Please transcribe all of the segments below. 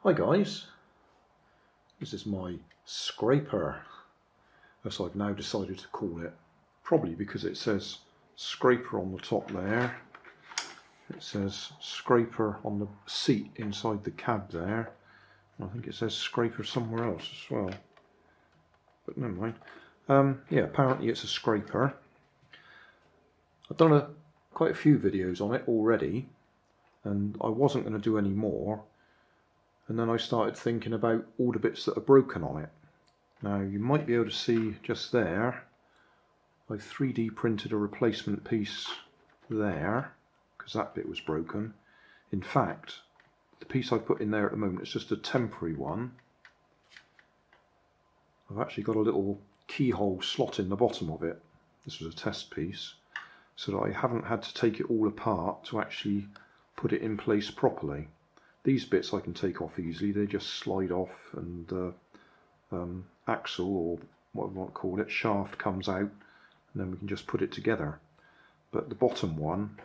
Hi guys, this is my scraper, as I've now decided to call it, probably because it says scraper on the top there, it says scraper on the seat inside the cab there, and I think it says scraper somewhere else as well, but never mind. Yeah, apparently it's a scraper. I've done quite a few videos on it already, and I wasn't going to do any more. And then I started thinking about all the bits that are broken on it. Now you might be able to see just there, I 3D printed a replacement piece there, because that bit was broken. In fact, the piece I've put in there at the moment is just a temporary one. I've actually got a little keyhole slot in the bottom of it. This was a test piece, so that I haven't had to take it all apart to actually put it in place properly. These bits I can take off easily, they just slide off, and the axle, or what we want to call it, shaft comes out, and then we can just put it together. But the bottom one,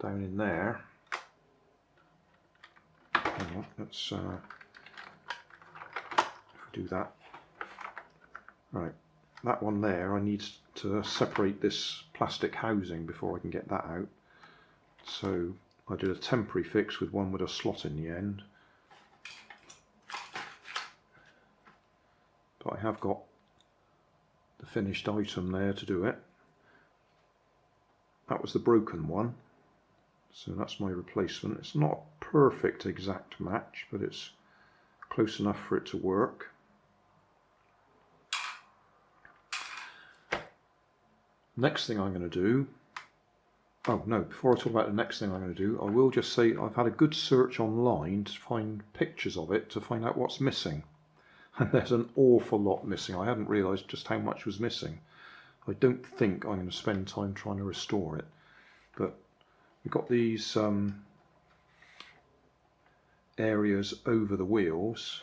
down in there, hang on, let's do that. Right, that one there, I need to separate this plastic housing before I can get that out. So I did a temporary fix with one with a slot in the end, but I have got the finished item there to do it. That was the broken one, so that's my replacement. It's not a perfect exact match, but it's close enough for it to work. Next thing I'm going to do, oh no, before I talk about the next thing I'm going to do, I will just say I've had a good search online to find pictures of it, to find out what's missing. And there's an awful lot missing. I hadn't realised just how much was missing. I don't think I'm going to spend time trying to restore it. But we've got these areas over the wheels,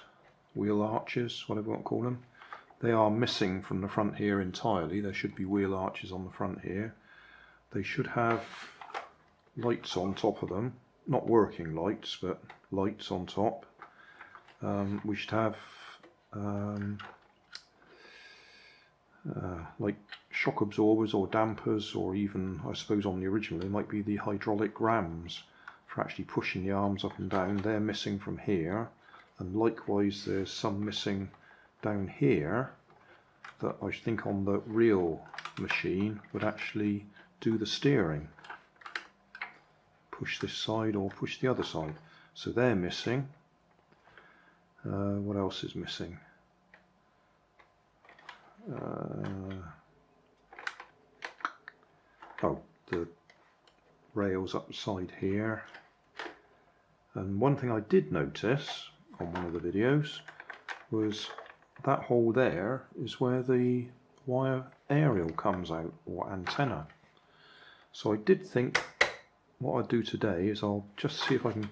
wheel arches, whatever you want to call them. They are missing from the front here entirely. There should be wheel arches on the front here. They should have lights on top of them, not working lights, but lights on top. We should have like shock absorbers or dampers, or even, I suppose on the original, they might be the hydraulic rams for actually pushing the arms up and down. They're missing from here, and likewise there's some missing down here that I think on the real machine would actually do the steering, push this side or push the other side. So they're missing. What else is missing? Oh, the rails up the side here. And one thing I did notice on one of the videos was that hole there is where the wire aerial comes out, or antenna. So I did think what I'd do today is I'll just see if I can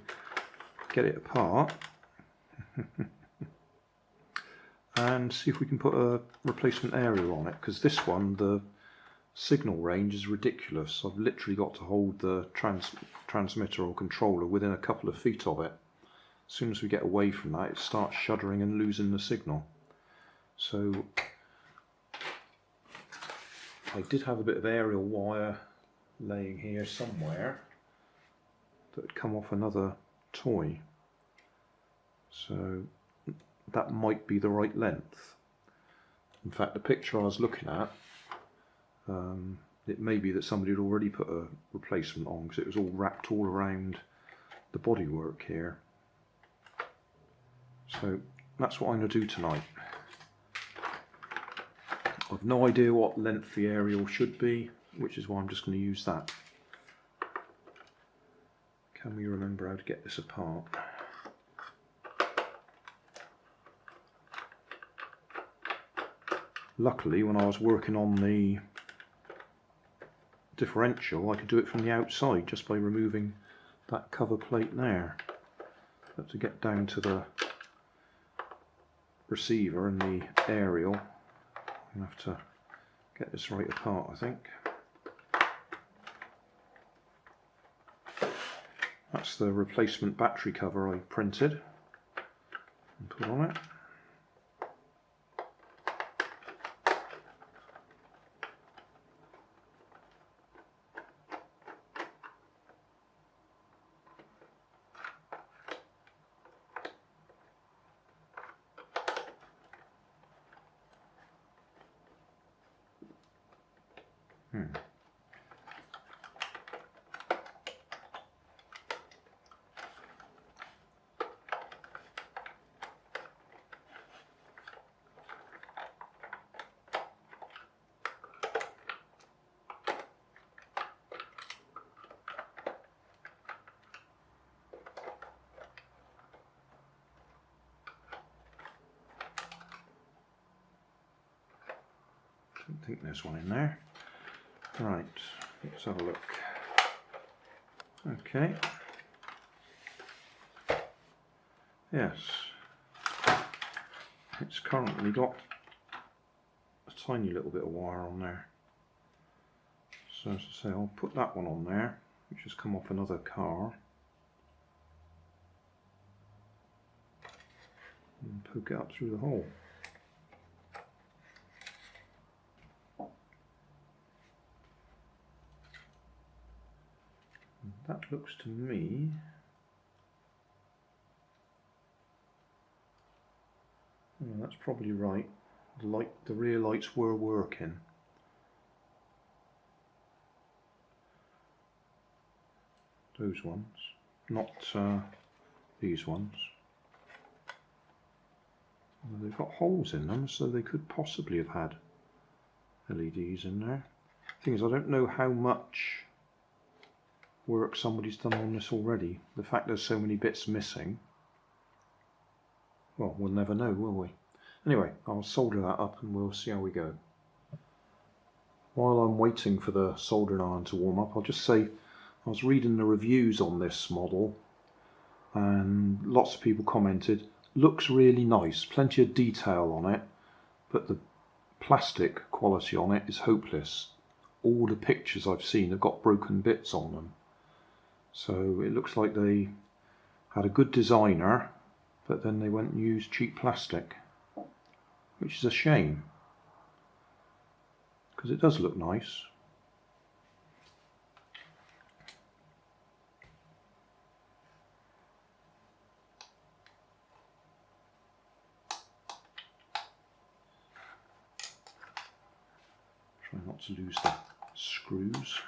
get it apart and see if we can put a replacement aerial on it, because this one, the signal range is ridiculous. I've literally got to hold the transmitter or controller within a couple of feet of it. As soon as we get away from that, it starts shuddering and losing the signal. So I did have a bit of aerial wire laying here somewhere that had come off another toy, so that might be the right length. In fact, the picture I was looking at, it may be that somebody had already put a replacement on, because it was all wrapped all around the bodywork here. So that's what I'm going to do tonight. I've no idea what length the aerial should be, which is why I'm just going to use that. Can we remember how to get this apart? Luckily, when I was working on the differential, I could do it from the outside just by removing that cover plate there. But to get down to the receiver and the aerial, I'm going to have to get this right apart, I think. That's the replacement battery cover I printed and put on it. I think there's one in there. Right, let's have a look. Okay. Yes. It's currently got a tiny little bit of wire on there. So as I say, I'll put that one on there, which has come off another car. And poke it up through the hole. That looks to me that's probably right. The rear lights were working. Those ones, not these ones. Well, they've got holes in them, so they could possibly have had LEDs in there. Thing is, I don't know how much work somebody's done on this already. The fact there's so many bits missing, well, we'll never know, will we? Anyway, I'll solder that up and we'll see how we go. While I'm waiting for the soldering iron to warm up, I'll just say I was reading the reviews on this model and lots of people commented, looks really nice, plenty of detail on it, but the plastic quality on it is hopeless. All the pictures I've seen have got broken bits on them. So it looks like they had a good designer, but then they went and used cheap plastic, which is a shame, because it does look nice. Try not to lose the screws.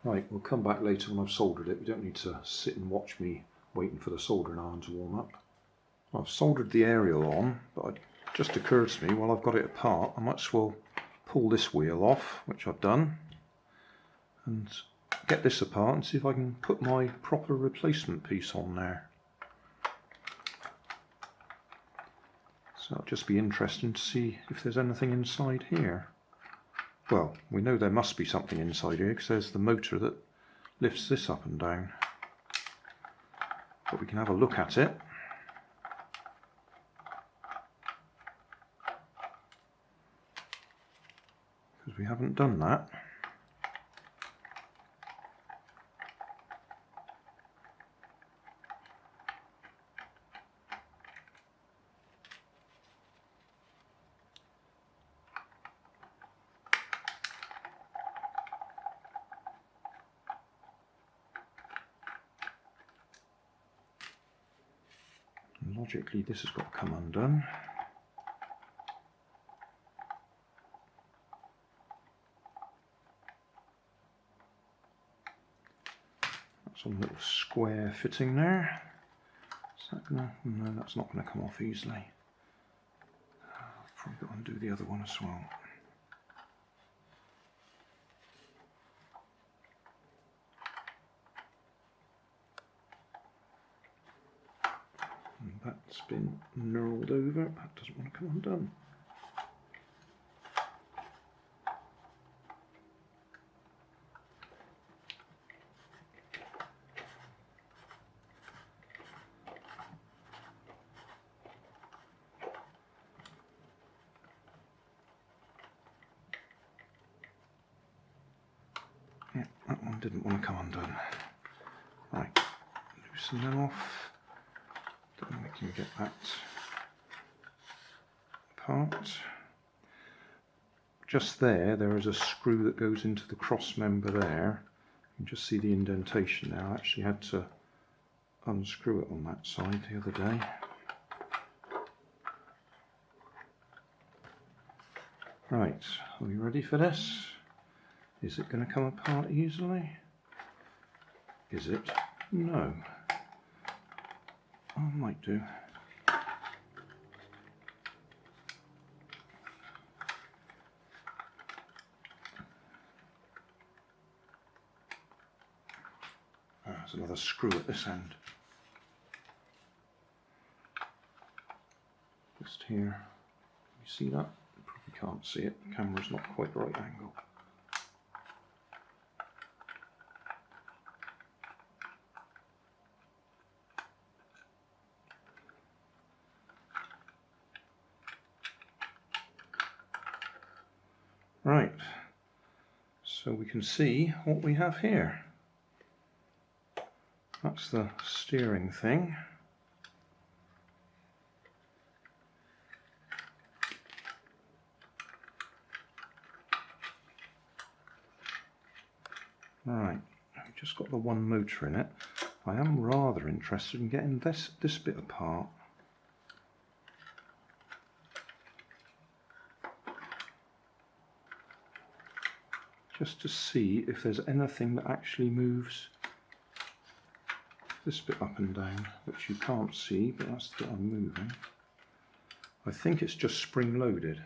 Right, we'll come back later when I've soldered it. We don't need to sit and watch me waiting for the soldering iron to warm up. I've soldered the aerial on, but it just occurred to me while I've got it apart, I might as well pull this wheel off, which I've done, and get this apart and see if I can put my proper replacement piece on there. So it'll just be interesting to see if there's anything inside here. Well, we know there must be something inside here because there's the motor that lifts this up and down. But we can have a look at it. Because we haven't done that. Logically, this has got to come undone. That's a little square fitting there. Is that gonna? No, that's not going to come off easily. I've probably got to undo the other one as well. That's been knurled over, that doesn't want to come undone. one didn't want to come undone. Right, loosen them off. Don't think we can get that apart. Just there is a screw that goes into the cross member there. You can just see the indentation now. I actually had to unscrew it on that side the other day. Right, are we ready for this? Is it going to come apart easily? Is it? No. I might do. There's another screw at this end. Just here. You see that? You probably can't see it. The camera's not quite the right angle. Right, so we can see what we have here. That's the steering thing. Right, I've just got the one motor in it. I am rather interested in getting this bit apart. Just to see if there's anything that actually moves this bit up and down, which you can't see, but that's the bit I'm moving. I think it's just spring loaded.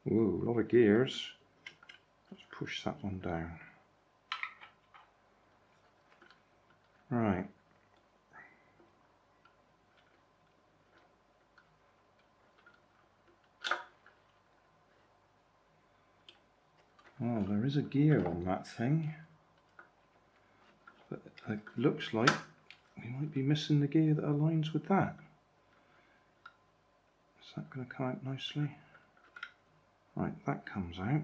Whoa, a lot of gears. Let's push that one down. Right. Well, there is a gear on that thing, but it looks like we might be missing the gear that aligns with that. Is that going to come out nicely? Right, that comes out.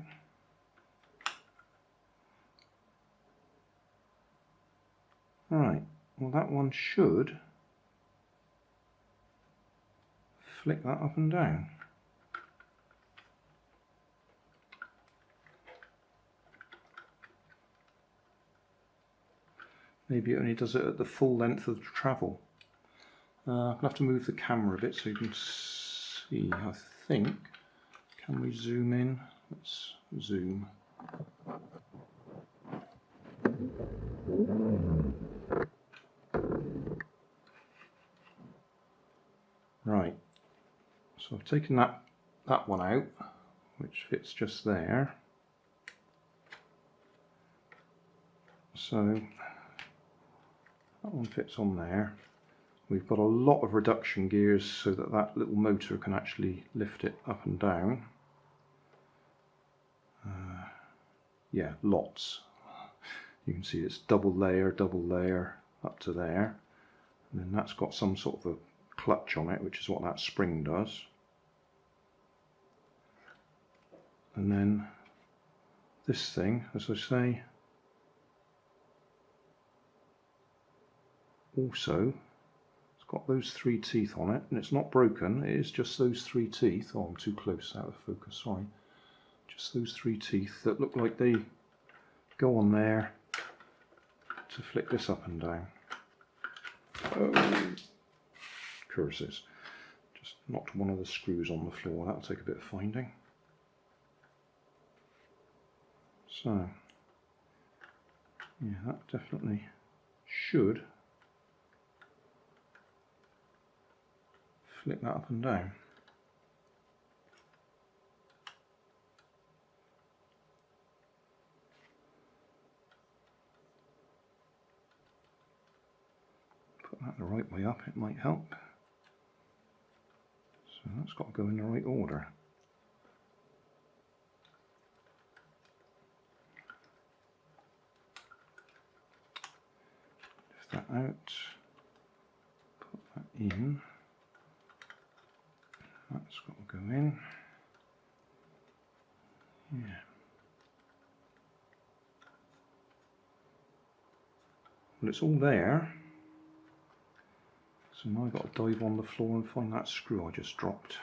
Right, well that one should flick that up and down. Maybe it only does it at the full length of the travel. I'll have to move the camera a bit so you can see, I think. Can we zoom in? Let's zoom. Right, so I've taken that one out, which fits just there. So that one fits on there. We've got a lot of reduction gears so that that little motor can actually lift it up and down. Yeah, lots. You can see it's double layer up to there. And then that's got some sort of a clutch on it, which is what that spring does. And then this thing, as I say, also it's got those 3 teeth on it, and it's not broken, it is just those 3 teeth. Oh, I'm too close out of focus, sorry. Just those 3 teeth that look like they go on there to flick this up and down. Oh, curses. Just knocked one of the screws on the floor. That'll take a bit of finding. So, yeah, that definitely should flick that up and down. Put that the right way up, it might help. So that's got to go in the right order. Lift that out, put that in. That's got to go in. Yeah. Well, it's all there. So now I've got to dive on the floor and find that screw I just dropped.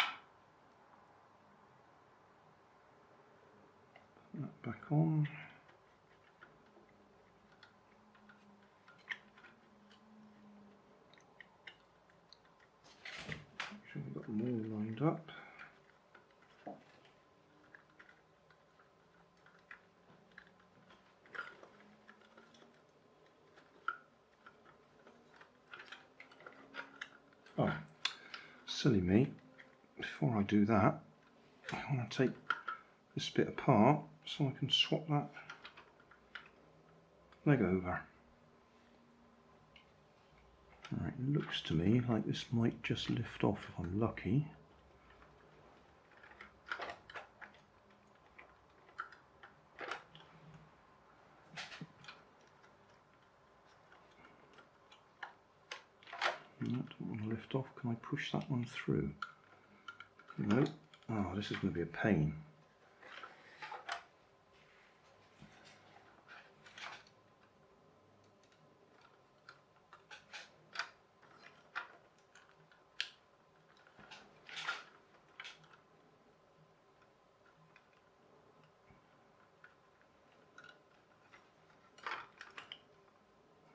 Put that back on. Make sure we've got them all lined up. Oh, silly me. Before I do that, I want to take this bit apart so I can swap that leg over. Right, it looks to me like this might just lift off if I'm lucky. I don't want to lift off. Can I push that one through? No. Oh, this is going to be a pain.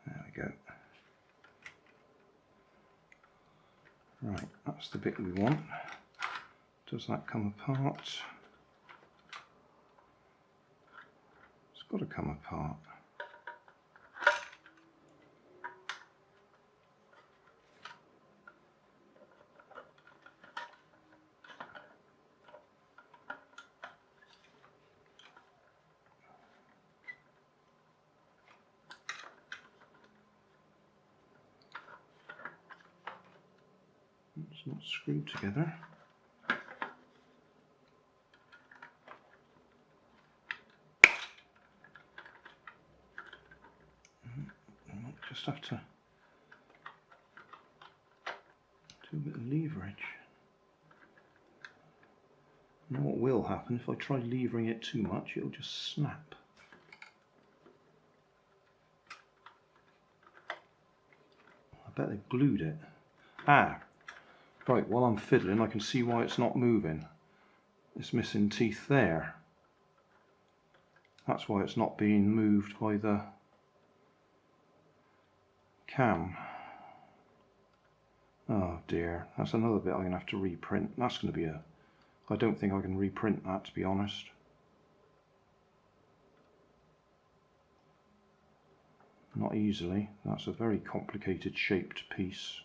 There we go. Right, that's the bit we want. Does that come apart? It's got to come apart. It's not screwed together. I might just have to do a bit of leverage. Now what will happen if I try levering it too much, it'll just snap. I bet they've glued it. Ah, right, while I'm fiddling I can see why it's not moving. It's missing teeth there. That's why it's not being moved by the cam. Oh dear, that's another bit I'm going to have to reprint. That's going to be I don't think I can reprint that, to be honest. Not easily. That's a very complicated shaped piece.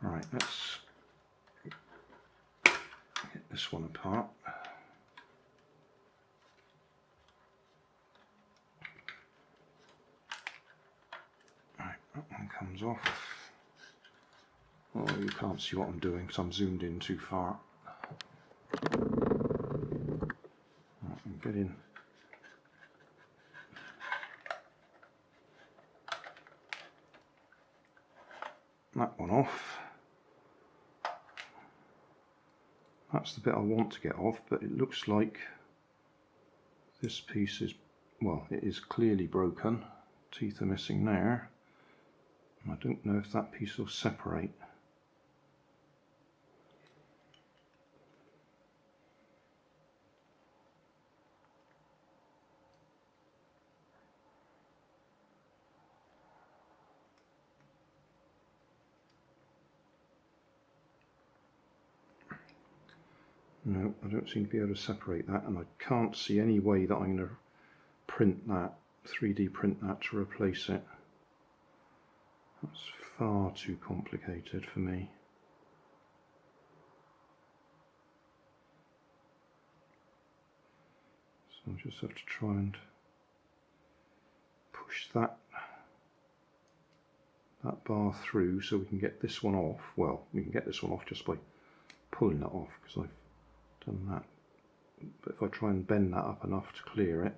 Right, let's get this one apart. Right, that one comes off. Oh, you can't see what I'm doing because I'm zoomed in too far. Right, I'm getting that one off. That's the bit I want to get off, but it looks like this piece is, well, it is clearly broken. Teeth are missing there. I don't know if that piece will separate. No, I don't seem to be able to separate that, and I can't see any way that I'm going to print that, 3D print that to replace it. That's far too complicated for me. So I'll just have to try and push that bar through so we can get this one off. Well, we can get this one off just by pulling it off, because I've done that. But if I try and bend that up enough to clear it,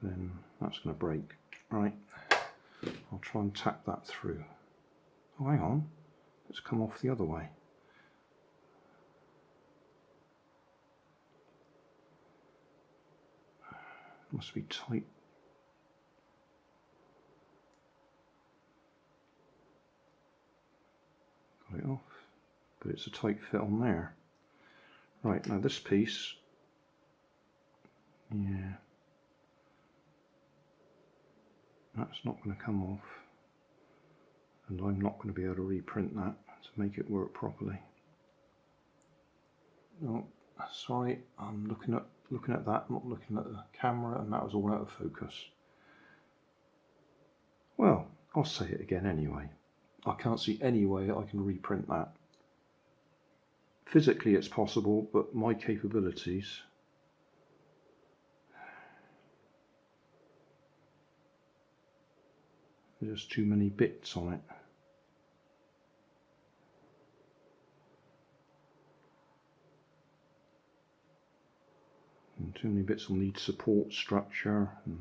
then that's going to break. Right, I'll try and tap that through. Oh, hang on, it's come off the other way. It must be tight. Got it off, but it's a tight fit on there. Right, now this piece, yeah, that's not going to come off, and I'm not going to be able to reprint that to make it work properly. No, sorry, I'm looking at that, not looking at the camera, and that was all out of focus. Well, I'll say it again anyway. I can't see any way I can reprint that. Physically it's possible, but my capabilities, there's too many bits on it. And too many bits will need support structure, and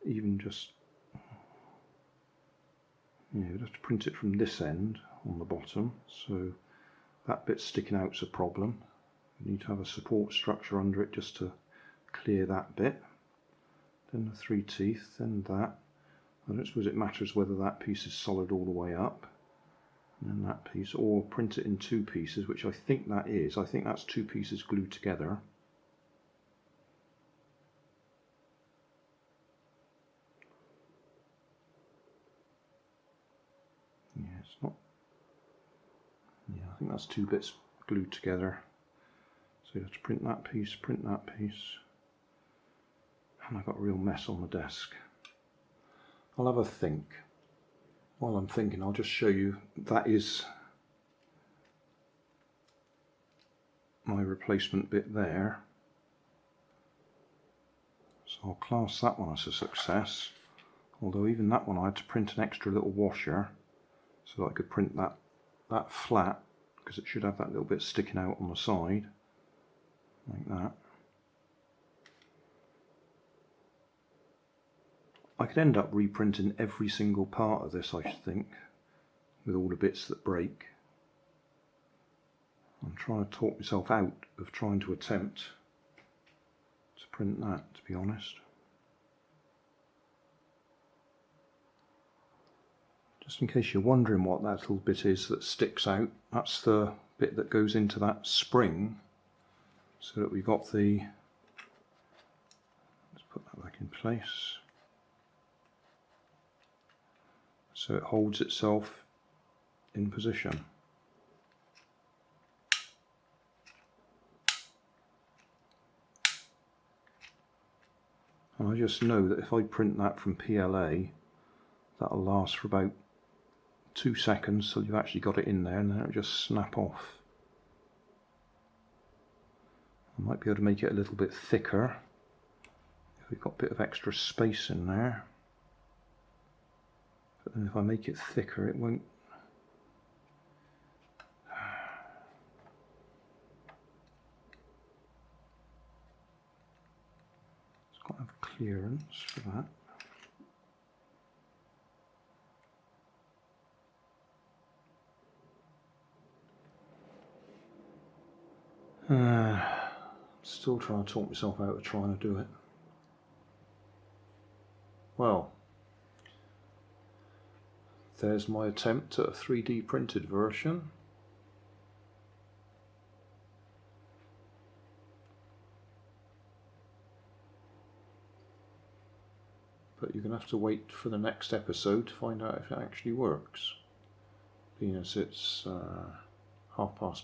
even just, yeah, we'd have to print it from this end on the bottom, so that bit sticking out's a problem. We need to have a support structure under it just to clear that bit. Then the 3 teeth, then that. I don't suppose it matters whether that piece is solid all the way up, and then that piece, or print it in 2 pieces, which I think that is. I think that's 2 pieces glued together. Yeah, it's not. Yeah, I think that's 2 bits glued together. So you have to print that piece, and I've got a real mess on the desk. I'll have a think. While I'm thinking, I'll just show you that is my replacement bit there. So I'll class that one as a success. Although even that one I had to print an extra little washer so that I could print that flat, because it should have that little bit sticking out on the side, like that. I could end up reprinting every single part of this, I should think, with all the bits that break. I'm trying to talk myself out of trying to attempt to print that, to be honest. Just in case you're wondering what that little bit is that sticks out, that's the bit that goes into that spring, so that we've got the, let's put that back in place, so it holds itself in position. And I just know that if I print that from PLA, that'll last for about 2 seconds till you've actually got it in there, and then it'll just snap off. I might be able to make it a little bit thicker if we've got a bit of extra space in there. But then if I make it thicker, it won't. It's got to have clearance for that. Still trying to talk myself out of trying to do it. Well, there's my attempt at a 3D printed version. But you're going to have to wait for the next episode to find out if it actually works. Being as it's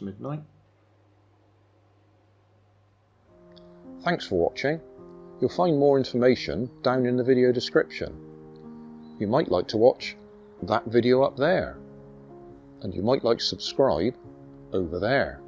midnight. Thanks for watching. You'll find more information down in the video description. You might like to watch that video up there, and you might like to subscribe over there.